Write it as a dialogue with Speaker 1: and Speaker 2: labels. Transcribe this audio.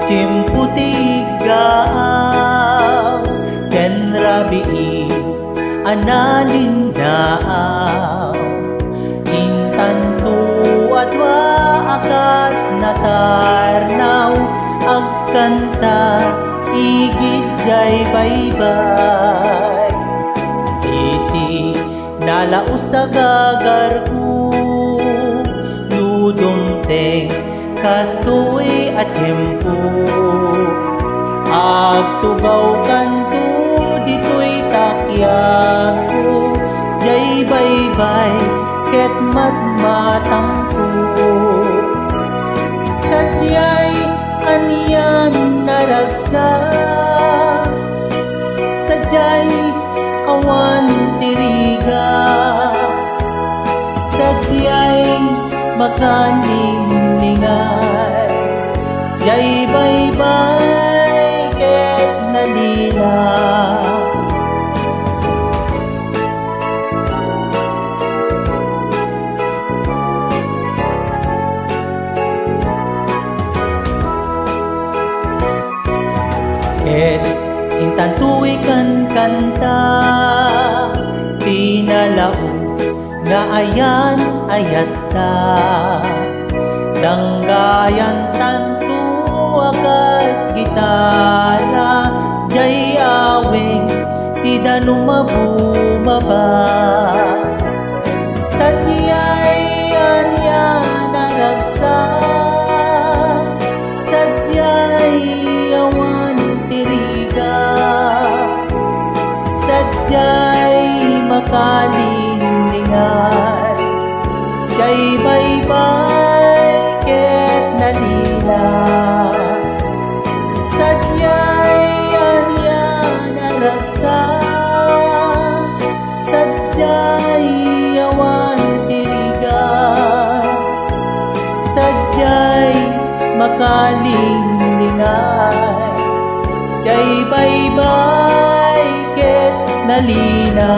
Speaker 1: Cimputigaw ken rabii analindaaw intan tu atwa akas natarnaw agkanta igid jay baybay iti nalaus sa gagarku ludumteng kastoy at tiyempo agtugaw kanto dito'y takyak ko jay baybay ket matmatampo sadyay aniyan naragsa sadyay awan tiriga sadyay makanlinglingan jay baybay ket nalila ket intan tuwi kan kanta pinalaos nga ayan ayat ta danggayan tantu akas gitara jay aweng ti danumabumaba sadyay anya naragsa sadyay awan tiriga sadyay makalinglingan jay baybay ket nalila sadyay anya naragsa sadyay awan tiriga sadyay makalinglingan jay baybay ket nalina